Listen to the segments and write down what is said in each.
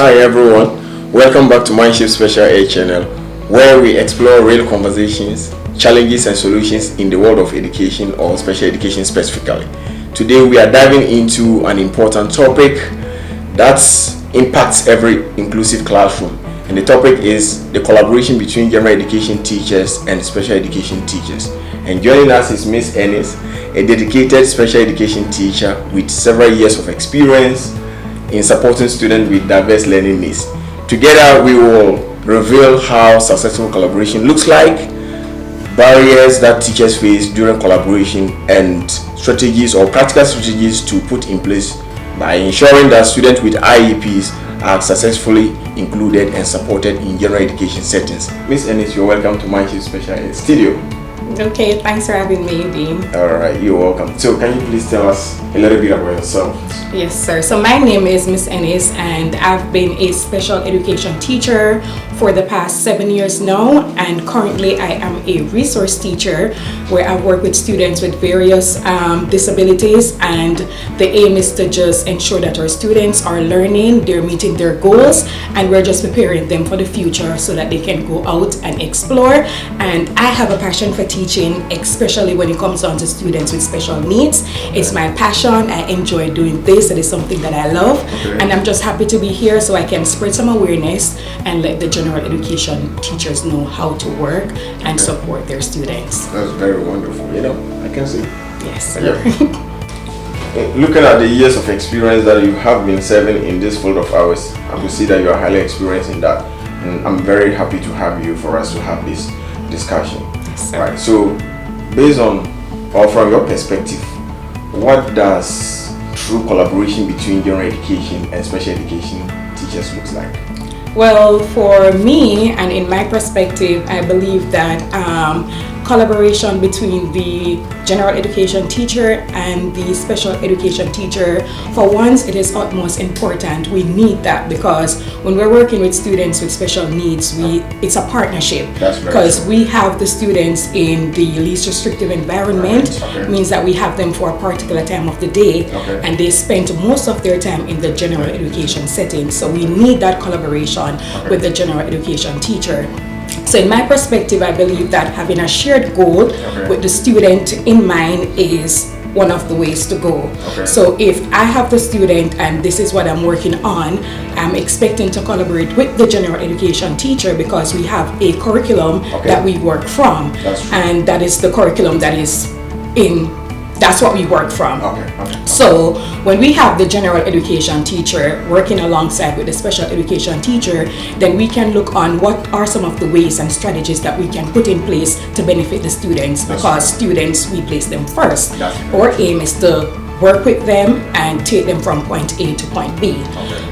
Hi everyone, welcome back to Mindship Special Ed channel, where we explore real conversations, challenges and solutions in the world of education or special education specifically. Today we are diving into an important topic that impacts every inclusive classroom, and the topic is the collaboration between general education teachers and special education teachers. And joining us is Miss Ennis, a dedicated special education teacher with several years of experience in supporting students with diverse learning needs. Together, we will reveal how successful collaboration looks like, barriers that teachers face during collaboration, and strategies or practical strategies to put in place by ensuring that students with IEPs are successfully included and supported in general education settings. Miss Ennis, you're welcome to my Special Ed Studio. Okay, thanks for having me, Dean. Alright, you're welcome. So can you please tell us a little bit about yourself? Yes, sir. So my name is Miss Ennis, and I've been a special education teacher for the past 7 years now, and currently I am a resource teacher where I work with students with various disabilities, and the aim is to just ensure that our students are learning, they're meeting their goals, and we're just preparing them for the future so that they can go out and explore. And I have a passion for teaching, especially when it comes down to students with special needs. It's my passion. I enjoy doing this. It is something that I love, and I'm just happy to be here so I can spread some awareness and let the general education teachers know how to work and support their students. That's very wonderful. I can see. Yes, sir. Yeah. Looking at the years of experience that you have been serving in this field of ours, I can see that you are highly experienced in that, and I'm very happy to have you for us to have this discussion. Yes, right. So, based on or from your perspective, what does true collaboration between general education and special education teachers looks like? Well, for me and in my perspective, I believe that collaboration between the general education teacher and the special education teacher, for once, it is utmost important. We need that because when we're working with students with special needs, it's a partnership, because we have the students in the least restrictive environment. Means that we have them for a particular time of the day, and they spend most of their time in the general education setting. So we need that collaboration with the general education teacher. So in my perspective, I believe that having a shared goal with the student in mind is one of the ways to go. So if I have the student and this is what I'm working on, I'm expecting to collaborate with the general education teacher because we have a curriculum that we work from, and that is the curriculum that is that's what we work from. So when we have the general education teacher working alongside with the special education teacher, then we can look on what are some of the ways and strategies that we can put in place to benefit the students, because students, we place them first. Our aim is to work with them and take them from point A to point B.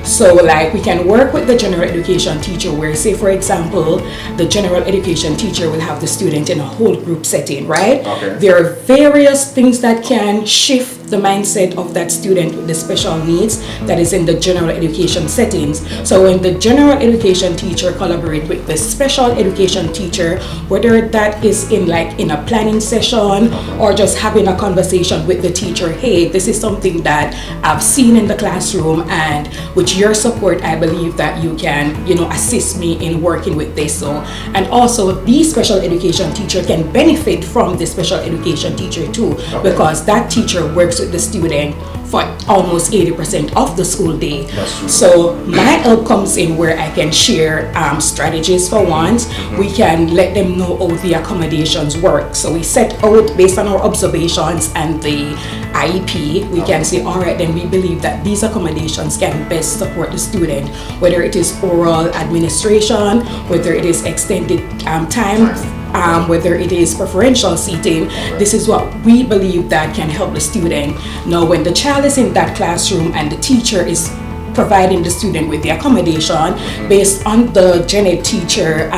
So like we can work with the general education teacher where, say for example, the general education teacher will have the student in a whole group setting, right? There are various things that can shift the mindset of that student with the special needs that is in the general education settings. So when the general education teacher collaborate with the special education teacher, whether that is in a planning session or just having a conversation with the teacher, hey, this is something that I've seen in the classroom, and with your support, I believe that you can, assist me in working with this. So, and also the special education teacher can benefit from the special education teacher too, because that teacher works with the student for almost 80% of the school day. So my help comes in where I can share strategies for once. We can let them know how the accommodations work. So we set out based on our observations and the IEP, we can say, all right, then we believe that these accommodations can best support the student, whether it is oral administration, whether it is extended time, whether it is preferential seating. This is what we believe that can help the student. Now, when the child is in that classroom and the teacher is providing the student with the accommodation based on the gen ed teacher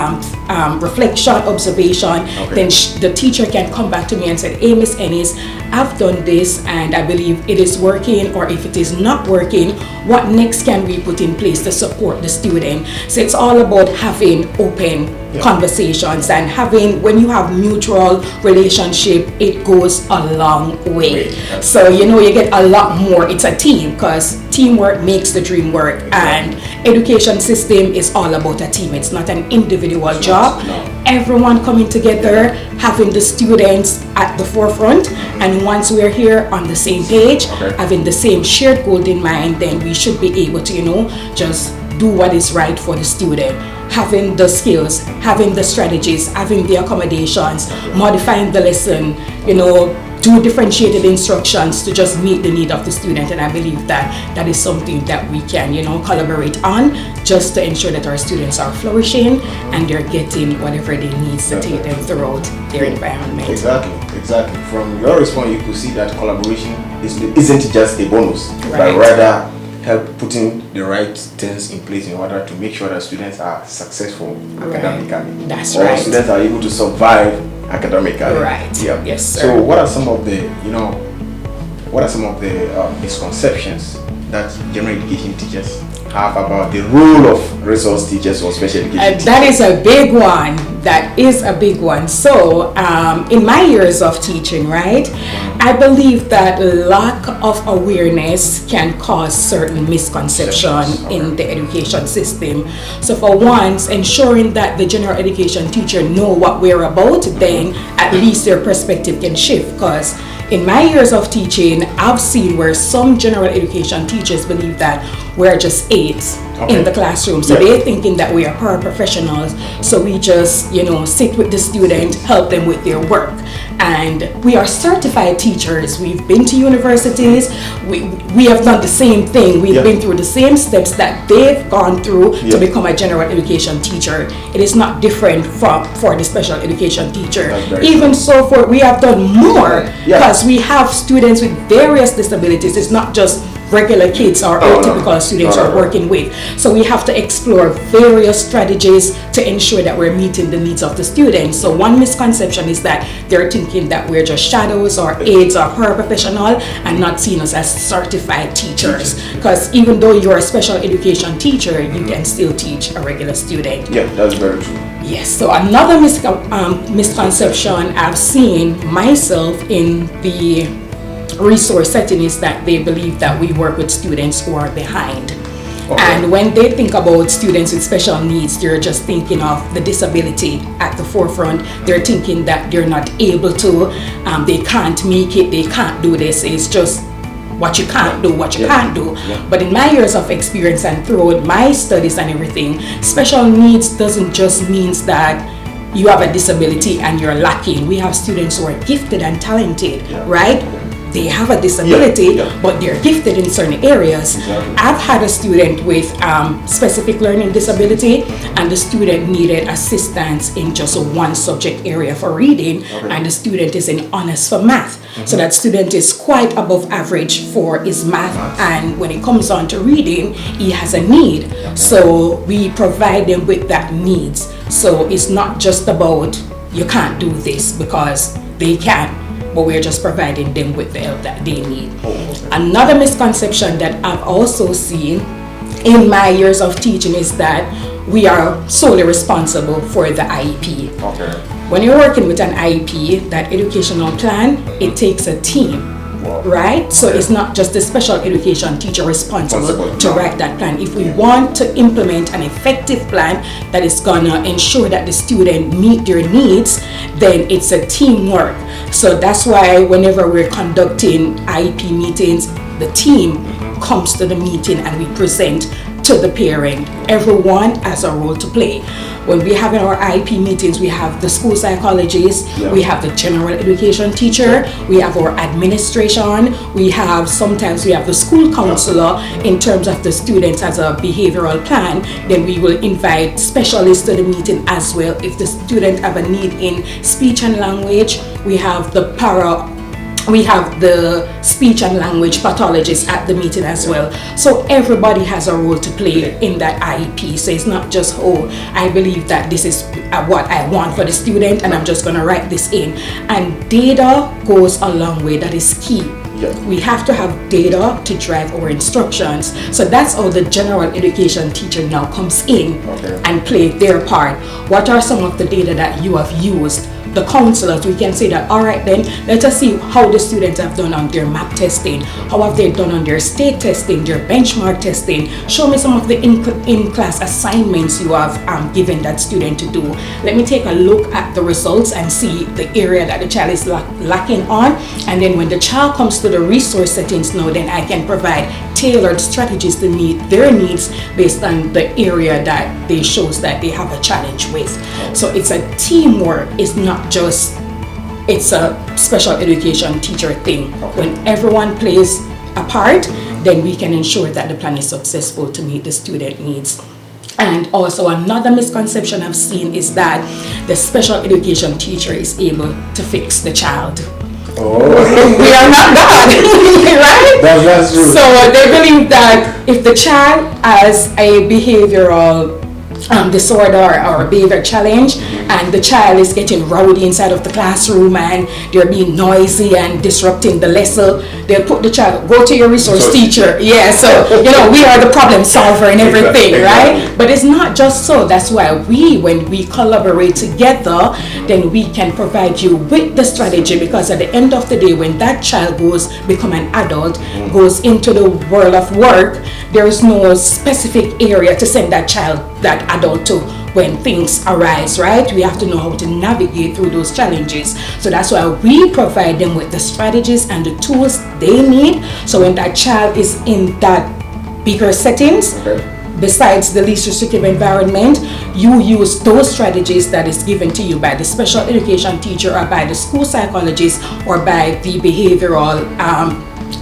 reflection, observation, then the teacher can come back to me and say, hey, Miss Ennis, I've done this and I believe it is working, or if it is not working, what next can we put in place to support the student? So it's all about having open conversations, and having, when you have mutual relationship, it goes a long way. So you get a lot more. It's a team, because teamwork makes the dream work, and education system is all about a team. It's not an individual job. Everyone coming together, having the students at the forefront, and once we're here on the same page, having the same shared goal in mind, then we should be able to just do what is right for the student. Having the skills, having the strategies, having the accommodations, modifying the lesson, do differentiated instructions to just meet the need of the student. And I believe that is something that we can collaborate on, just to ensure that our students are flourishing and they're getting whatever they need to take them throughout their environment. Exactly. From your response, you could see that collaboration isn't just a bonus, but rather help putting the right things in place in order to make sure that students are successful academically. That's right. Students are able to survive academically. Right. Yeah. Yes, sir. So what are some of the misconceptions that general education teachers have about the role of resource teachers or special education teachers? That is a big one. So in my years of teaching, I believe that lack of awareness can cause certain misconception in the education system. So for once, ensuring that the general education teacher know what we're about, then at least their perspective can shift. Because in my years of teaching, I've seen where some general education teachers believe that we're just aides in the classroom. So they're thinking that we are paraprofessionals. So we just, sit with the student, help them with their work. And we are certified teachers. We've been to universities. We have done the same thing. We've been through the same steps that they've gone through to become a general education teacher. It is not different for the special education teacher. Even so, we have done more, because we have students with various disabilities. It's not just regular kids or atypical students are working with. So we have to explore various strategies to ensure that we're meeting the needs of the students. So one misconception is that they're thinking that we're just shadows or aides or paraprofessional and not seen us as certified teachers. Because even though you're a special education teacher, you can still teach a regular student. Yeah, that's very true. Yes, so another misconception I've seen myself in the resource setting is that they believe that we work with students who are behind. And when they think about students with special needs, they're just thinking of the disability at the forefront. They're thinking that they're not able to, they can't make it, they can't do this. It's just what you can't do, what you can't do. But in my years of experience and throughout my studies and everything, special needs doesn't just mean that you have a disability and you're lacking. We have students who are gifted and talented, right? They have a disability, but they're gifted in certain areas. I've had a student with specific learning disability, and the student needed assistance in just one subject area for reading, and the student is in honors for math. So that student is quite above average for his math, and when it comes on to reading, he has a need. So we provide them with that needs. So it's not just about you can't do this, because they can, but we're just providing them with the help that they need. Another misconception that I've also seen in my years of teaching is that we are solely responsible for the IEP. When you're working with an IEP, that educational plan, it takes a team. Right? So it's not just the special education teacher responsible to write that plan. If we want to implement an effective plan that is gonna ensure that the student meet their needs, then it's a teamwork. So that's why whenever we're conducting IEP meetings, the team comes to the meeting and we present to the parent. Everyone has a role to play. When we have our IEP meetings, we have the school psychologist, we have the general education teacher, we have our administration, sometimes we have the school counselor in terms of the students as a behavioral plan. Then we will invite specialists to the meeting as well. If the student have a need in speech and language, we have the we have the speech and language pathologist at the meeting as well. So everybody has a role to play in that IEP. So it's not just, oh, I believe that this is what I want for the student and I'm just going to write this in. And data goes a long way. That is key. We have to have data to drive our instructions. So that's how the general education teacher now comes in and play their part. What are some of the data that you have used? The counselors, we can say that, all right then, let us see how the students have done on their MAP testing, how have they done on their state testing, their benchmark testing. Show me some of the in-class assignments you have given that student to do. Let me take a look at the results and see the area that the child is lacking on. And then when the child comes to the resource settings now, then I can provide tailored strategies to meet their needs based on the area that they shows that they have a challenge with. So it's a teamwork. It's not just, it's a special education teacher thing. When everyone plays a part, then we can ensure that the plan is successful to meet the student needs. And also another misconception I've seen is that the special education teacher is able to fix the child. Oh. We are not God, right? That's true. So they believe that if the child has a behavioral disorder or behavior challenge, and the child is getting rowdy inside of the classroom and they're being noisy and disrupting the lesson, they'll put the child, go to your resource teacher. Yeah, so we are the problem solver and everything, right? But it's not just so. That's why when we collaborate together, then we can provide you with the strategy, because at the end of the day, when that child become an adult, goes into the world of work, there is no specific area to send that child, that adult to when things arise, right? We have to know how to navigate through those challenges. So that's why we provide them with the strategies and the tools they need. So when that child is in that bigger settings, besides the least restrictive environment, you use those strategies that is given to you by the special education teacher or by the school psychologist or by the behavioral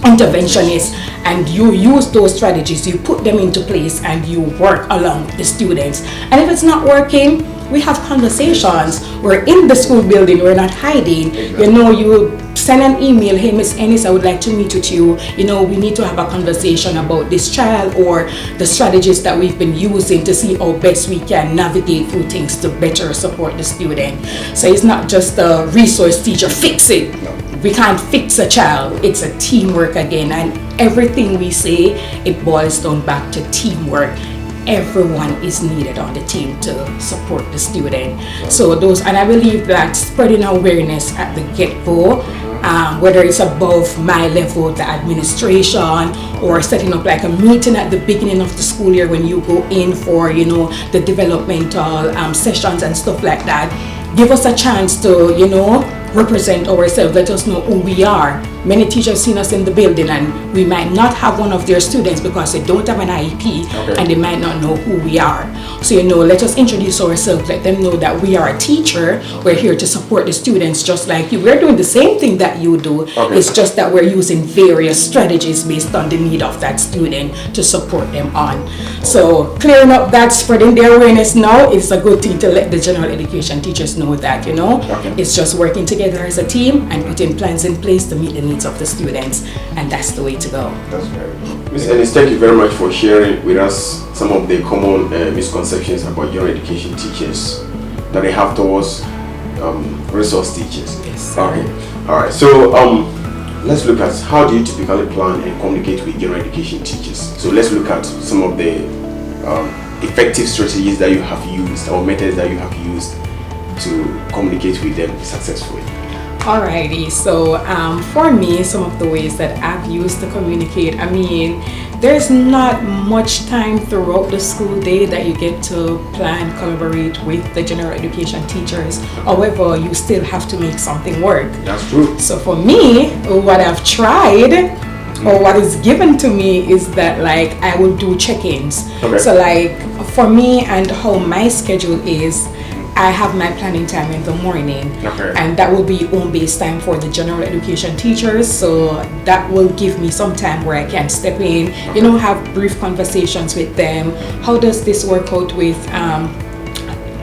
interventionist, and you use those strategies, you put them into place and you work along with the students. And if it's not working, we have conversations. We're in the school building, we're not hiding. You send an email, hey Miss Ennis, I would like to meet with you. We need to have a conversation about this child or the strategies that we've been using to see how best we can navigate through things to better support the student. So it's not just a resource teacher, fix it. We can't fix a child. It's a teamwork again, and everything we say, it boils down back to teamwork. Everyone is needed on the team to support the student. So and I believe that spreading awareness at the get-go, whether it's above my level, the administration, or setting up like a meeting at the beginning of the school year when you go in for the developmental sessions and stuff like that, give us a chance to represent ourselves, let us know who we are. Many teachers seen us in the building and we might not have one of their students because they don't have an IEP and they might not know who we are. So let us introduce ourselves, let them know that we are a teacher, we're here to support the students just like you. We're doing the same thing that you do, it's just that we're using various strategies based on the need of that student to support them on. So clearing up that, spreading the awareness now is a good thing to let the general education teachers know that, it's just working together as a team and putting plans in place to meet the needs of the students, and that's the way to go. That's right. Ms. Ennis, thank you very much for sharing with us some of the common misconceptions about general education teachers that they have towards resource teachers. Yes. Okay. All right. So let's look at how do you typically plan and communicate with general education teachers. So let's look at some of the effective strategies that you have used or methods that you have used to communicate with them successfully. Alrighty, so for me, some of the ways that I've used to communicate, there's not much time throughout the school day that you get to plan, collaborate with the general education teachers. However, you still have to make something work. That's true. So for me, what I've tried or what is given to me is that I will do check-ins. So for me and how my schedule is, I have my planning time in the morning, and that will be home-based time for the general education teachers. So that will give me some time where I can step in, have brief conversations with them. How does this work out with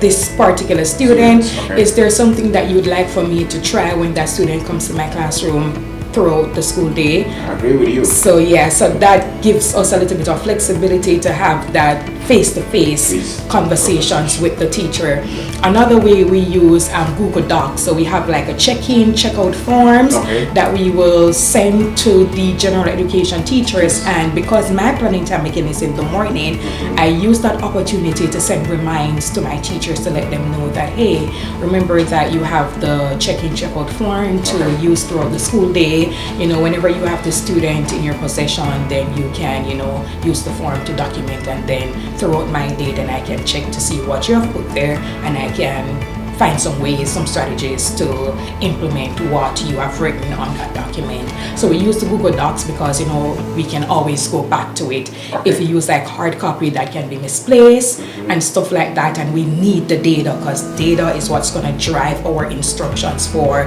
this particular student? Is there something that you'd like for me to try when that student comes to my classroom? throughout the school day. I agree with you. So yeah, so that gives us a little bit of flexibility to have that face-to-face conversations with the teacher. Another way we use Google Docs. So we have like a check-in, check-out forms that we will send to the general education teachers. And because my planning time again is in the morning, I use that opportunity to send reminders to my teachers to let them know that, hey, remember that you have the check-in, check-out form to use throughout the school day. You know, whenever you have the student in your possession, then you can, you know, use the form to document, and then throughout my day, then I can check to see what you have put there, and I can find some ways, some strategies to implement what you have written on that document. So we use the Google Docs because, you know, we can always go back to it. If you use like hard copy, that can be misplaced and stuff like that, and we need the data because data is what's going to drive our instructions for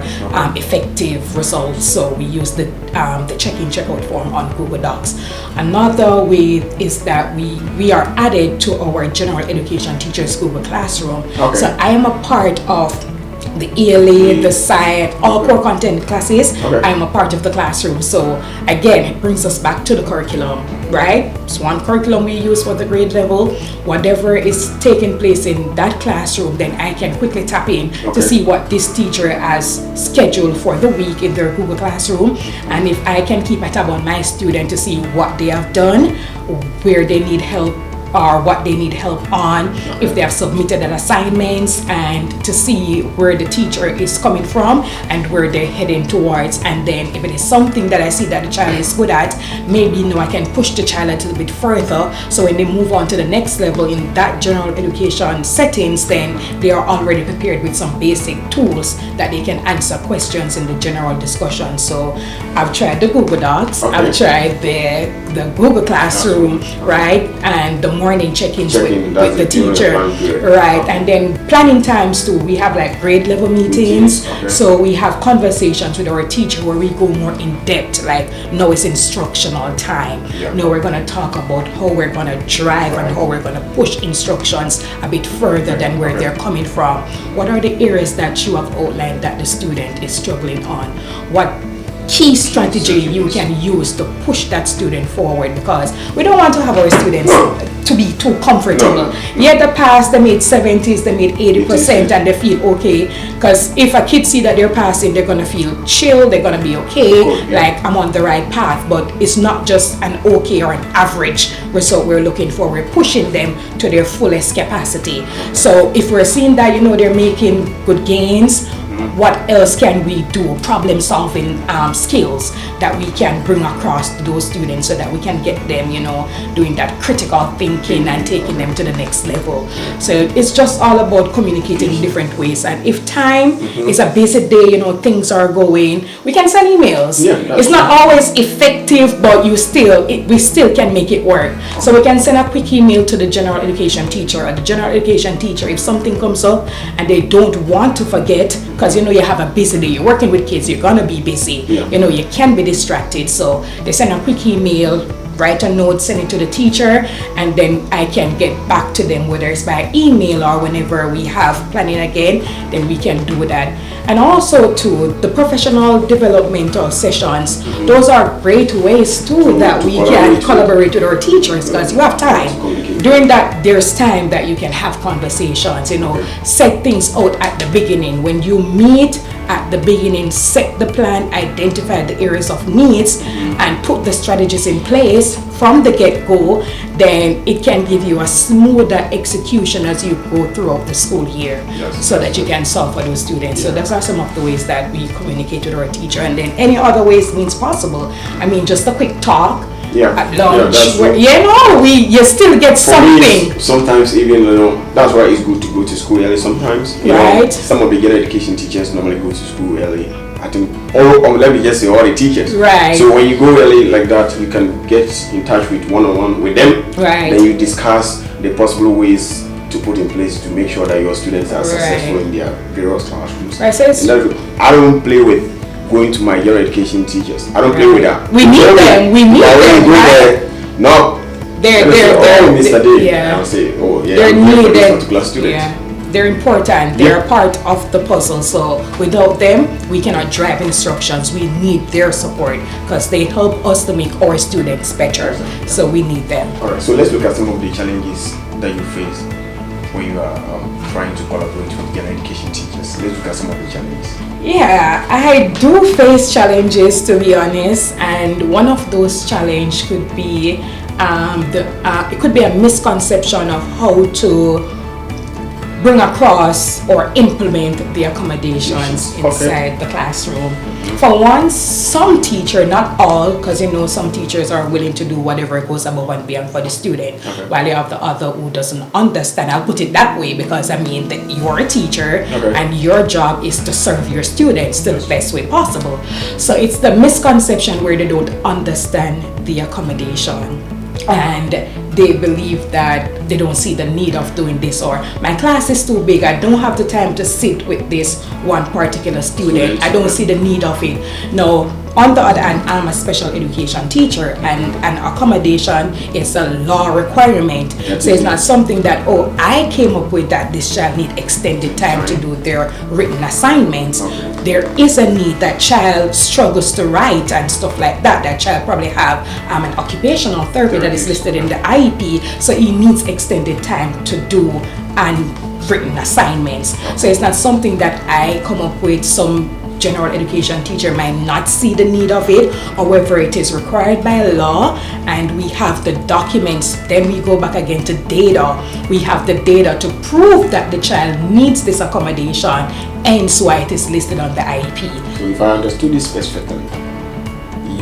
effective results. So we use the check-in, check-out form on Google Docs. Another way is that we are added to our general education teachers Google Classroom. So I am a part of the ELA, the SCI, all core content classes. I'm a part of the classroom. So again, it brings us back to the curriculum, right? It's one curriculum we use for the grade level. Whatever is taking place in that classroom, then I can quickly tap in to see what this teacher has scheduled for the week in their Google Classroom. And if I can keep a tab on my student to see what they have done, where they need help, or what they need help on, if they have submitted an assignments, and to see where the teacher is coming from and where they're heading towards. And then if it is something that I see that the child is good at, maybe, you know, I can push the child a little bit further, so when they move on to the next level in that general education settings, then they are already prepared with some basic tools that they can answer questions in the general discussion. So I've tried the Google Docs, I've tried the Google Classroom, right, and the morning check-ins with the teacher, right, and then planning times too. We have like grade level meetings, so we have conversations with our teacher where we go more in depth, like now it's instructional time. Now we're going to talk about how we're going to drive and how we're going to push instructions a bit further than where they're coming from. What are the areas that you have outlined that the student is struggling on? What key strategy you can use to push that student forward, because we don't want to have our students to be too comfortable. Yeah, the past, they made 70s, they made 80%, and they feel okay. Because if a kid see that they're passing, they're gonna feel chill, they're gonna be okay, like I'm on the right path. But it's not just an okay or an average result we're looking for. We're pushing them to their fullest capacity. So if we're seeing that, you know, they're making good gains, what else can we do? Problem solving skills that we can bring across to those students so that we can get them, you know, doing that critical thinking and taking them to the next level. So it's just all about communicating in different ways. And if time is a busy day, you know, things are going, we can send emails. It's not always effective, but we still can make it work. So we can send a quick email to the general education teacher, or the general education teacher, if something comes up and they don't want to forget, because you know you have a busy day, you're working with kids, you're gonna be busy, you know, you can be distracted. So they send a quick email, write a note, send it to the teacher, and then I can get back to them, whether it's by email or whenever we have planning again, then we can do that. And also too, the professional developmental sessions, those are great ways too that we can collaborate with our teachers, because you have time. During that, there's time that you can have conversations, you know, set things out at the beginning. When you meet at the beginning, set the plan, identify the areas of needs, and put the strategies in place from the get-go, then it can give you a smoother execution as you go throughout the school year, so that you can solve for those students. So those are some of the ways that we communicate with our teacher. And then any other ways means possible. I mean, just a quick talk at lunch, you still get something. Sometimes even, you know, that's why it's good to go to school early sometimes. You know, some of the general education teachers normally go to school early. I think, or let me just say all the teachers. So when you go early like that, you can get in touch with one-on-one with them. Then you discuss the possible ways to put in place to make sure that your students are successful in their various classrooms. I don't play with going to my general education teachers. I don't play with that. We need them. We need them. No. They're Mr. Day. I'll say, oh yeah, they're needed. Particular students. They're important. They're a part of the puzzle. So without them, we cannot drive instructions. We need their support because they help us to make our students better. So we need them. All right. So let's look at some of the challenges that you face when you are trying to collaborate with general education teachers. Let's look at some of the challenges. Yeah, I do face challenges, to be honest, and one of those challenges could be it could be a misconception of how to bring across or implement the accommodations inside the classroom. For one, some teacher, not all, because some teachers are willing to do whatever goes above and beyond for the student, while you have the other who doesn't understand. I'll put it that way because that you're a teacher and your job is to serve your students the best way possible. So it's the misconception where they don't understand the accommodation. And they believe that they don't see the need of doing this, or my class is too big, I don't have the time to sit with this one particular student, I don't see the need of it. No, on the other hand, I'm a special education teacher, and an accommodation is a law requirement. So it's not something that, I came up with that this child need extended time to do their written assignments. There is a need. That child struggles to write and stuff like that. That child probably have an occupational therapy that is listed in the IEP, so he needs extended time to do and written assignments. So it's not something that I come up with. Some general education teacher might not see the need of it, however it is required by law, and we have the documents. Then we go back again to data. We have the data to prove that the child needs this accommodation, hence why it is listed on the IEP. So if I understood this specifically,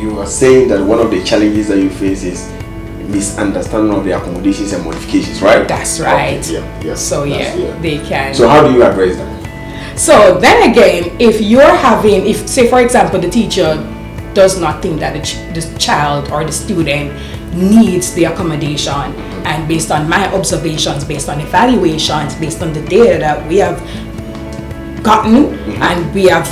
you are saying that one of the challenges that you face is misunderstanding of the accommodations and modifications, right? That's right. So they can. So how do you address that? So then again, if say for example the teacher does not think that the child or the student needs the accommodation, and based on my observations, based on evaluations, based on the data that we have gotten and we have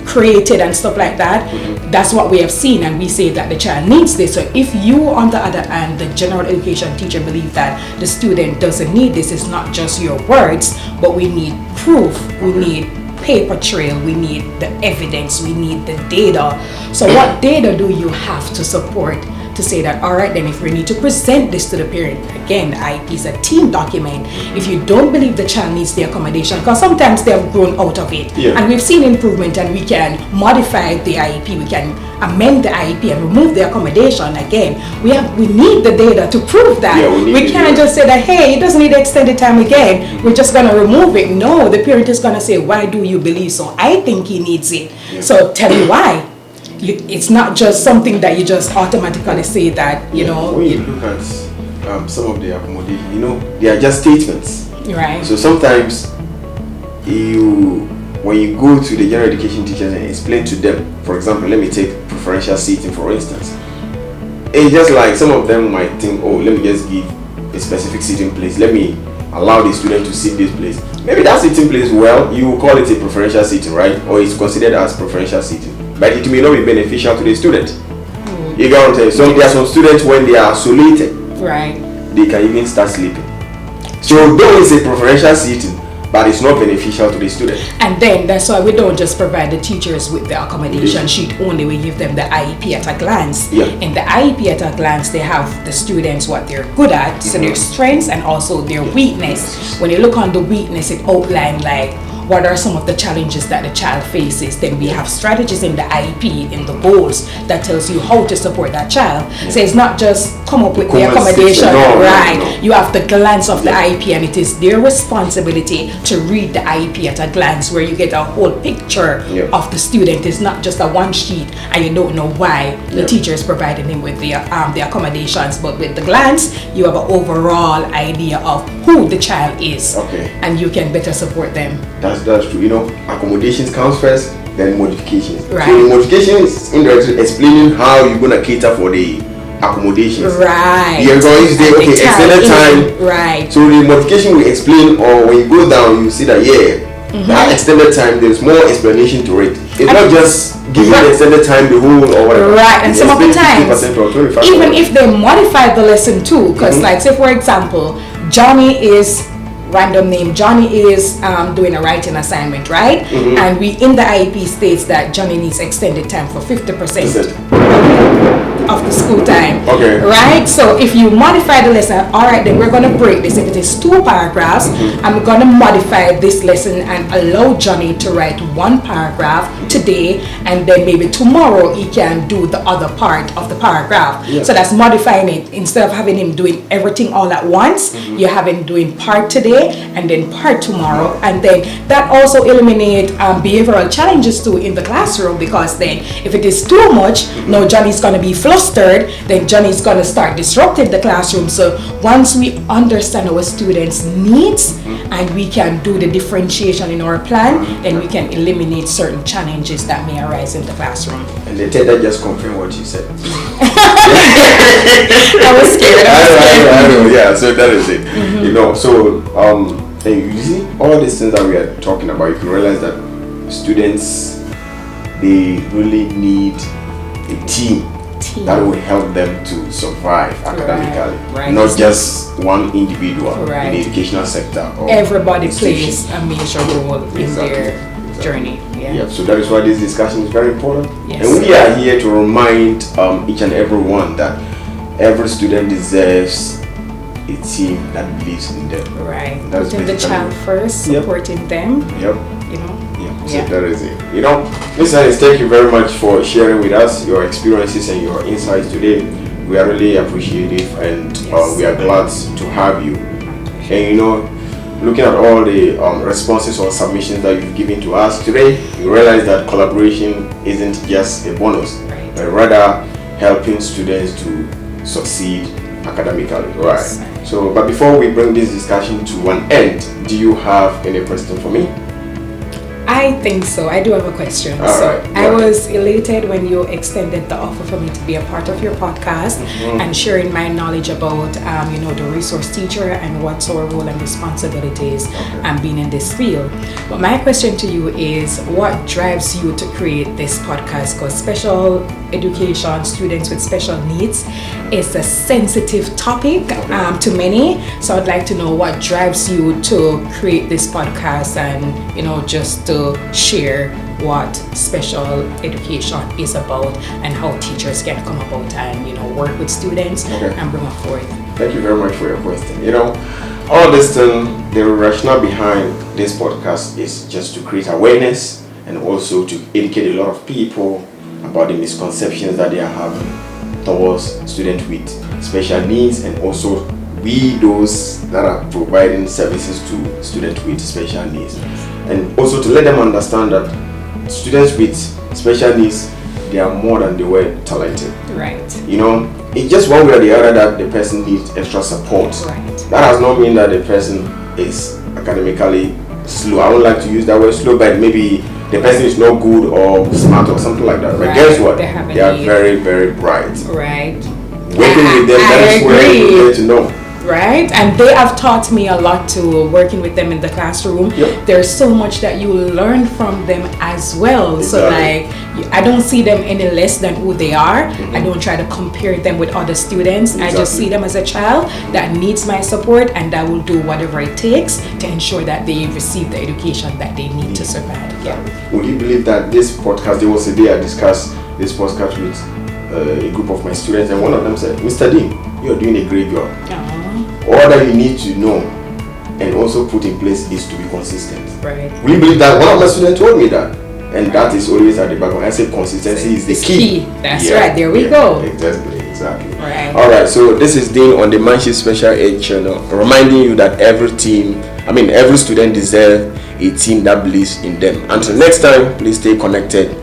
created and stuff like that, that's what we have seen, and we say that the child needs this. So if you, on the other hand, the general education teacher, believe that the student doesn't need this, it's not just your words, but we need proof, we need paper trail, we need the evidence, we need the data. So what data do you have to support to say that, all right, then if we need to present this to the parent, again, the IEP is a team document. If you don't believe the child needs the accommodation, because sometimes they have grown out of it, and we've seen improvement, and we can modify the IEP, we can amend the IEP and remove the accommodation. Again, we need the data to prove that. We can't just say that, hey, it doesn't need extended time again, we're just going to remove it. No, the parent is going to say, why do you believe so? I think he needs it. So tell me why. It's not just something that you just automatically say that, When you look at some of the accommodation, they are just statements. Right. So sometimes when you go to the general education teachers and explain to them, for example, let me take preferential seating for instance. It's just like some of them might think, let me just give a specific seating place. Let me allow the student to sit this place. Maybe that seating place, you will call it a preferential seating, right? Or it's considered as preferential seating. But it may not be beneficial to the student. You get what I'm saying? There are some students, when they are isolated, they can even start sleeping. So though it's a preferential seating, but it's not beneficial to the student. And then that's why we don't just provide the teachers with the accommodation sheet only, we give them the IEP at a glance. In the IEP at a glance, they have the students what they're good at, so their strengths and also their weakness. When you look on the weakness, it outlines like what are some of the challenges that the child faces. Then we have strategies in the IEP, in the goals, that tells you how to support that child. So it's not just come up with the accommodation, no. You have the glance of the IEP, and it is their responsibility to read the IEP at a glance, where you get a whole picture of the student. It's not just a one sheet and you don't know why the teacher is providing him with the accommodations, but with the glance you have an overall idea of who the child is, and you can better support them. That's true. Accommodations comes first, then modifications. Right. So the modification is indirectly explaining how you're gonna cater for the accommodations. Right. You're going to say, extended time. Right. So the modification will explain, or when you go down, you see that that extended time, there's more explanation to it. It's not just giving the extended time the whole or whatever. Right. And some of the times, even if they modify the lesson too, because like say for example, Johnny is random name, Johnny is doing a writing assignment, right? And we in the IEP states that Johnny needs extended time for 50% of the school time. Okay. Right? So if you modify the lesson, all right, then we're going to break this. If it is 2 paragraphs, I'm going to modify this lesson and allow Johnny to write 1 paragraph today, and then maybe tomorrow he can do the other part of the paragraph. Yeah. So that's modifying it. Instead of having him doing everything all at once, you have him doing part today and then part tomorrow. And then that also eliminates behavioral challenges too in the classroom, because then if it is too much, now Johnny's going to be flustered, then Johnny's going to start disrupting the classroom. So once we understand our students' needs and we can do the differentiation in our plan, then we can eliminate certain challenges that may arise in the classroom. And the that just confirmed what you said. I was scared. I know, yeah, so that is it. You know, so and you see all these things that we are talking about, you can realize that students, they really need a team that will help them to survive academically, not just one individual in the educational sector. Or everybody plays a major role in their journey. Yeah, so that is why this discussion is very important. Yes. And we are here to remind each and every one that every student deserves a team that believes in them. Right. That's putting the child first, supporting them. Yep. You know. So that is it. You know, Ms. Alice, thank you very much for sharing with us your experiences and your insights today. We are really appreciative, and we are glad to have you. And you know, looking at all the responses or submissions that you've given to us today, you realize that collaboration isn't just a bonus, but rather helping students to succeed academically. Right. So, but before we bring this discussion to an end, do you have any question for me? I think so. I do have a question. I was elated when you extended the offer for me to be a part of your podcast and sharing my knowledge about, the resource teacher and what's our role and responsibilities and being in this field. But my question to you is, what drives you to create this podcast? Because special education, students with special needs, is a sensitive topic to many. So I'd like to know what drives you to create this podcast and, just to share what special education is about and how teachers can come about and work with students and bring them forth. Thank you very much for your question. All this thing, the rationale behind this podcast is just to create awareness and also to educate a lot of people about the misconceptions that they are having towards students with special needs, and also we those that are providing services to students with special needs. And also to let them understand that students with special needs, they are more than the word talented. Right. It's just one way or the other that the person needs extra support. Right. That does not mean that the person is academically slow. I would like to use that word slow, but maybe the person is not good or smart or something like that. But guess what? They are very, very bright. Right. Working with them, that is where you get to know. Right, and they have taught me a lot too, working with them in the classroom. There's so much that you learn from them as well. So I don't see them any less than who they are. I don't try to compare them with other students. I just see them as a child that needs my support, and that will do whatever it takes to ensure that they receive the education that they need to survive. Would you believe that this podcast, there was a day I discussed this podcast with a group of my students, and one of them said, Mr. Dean, you're doing a great job. All that you need to know and also put in place is to be consistent. Right. Will you believe that one of my students told me that? And that is always at the back. When I say consistency is the key. That's right. There we go. Exactly. Right. All right. So this is Dean on the Mindship Special Ed channel, reminding you that every student deserves a team that believes in them. Until next time, please stay connected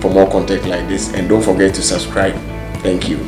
for more content like this, and don't forget to subscribe. Thank you.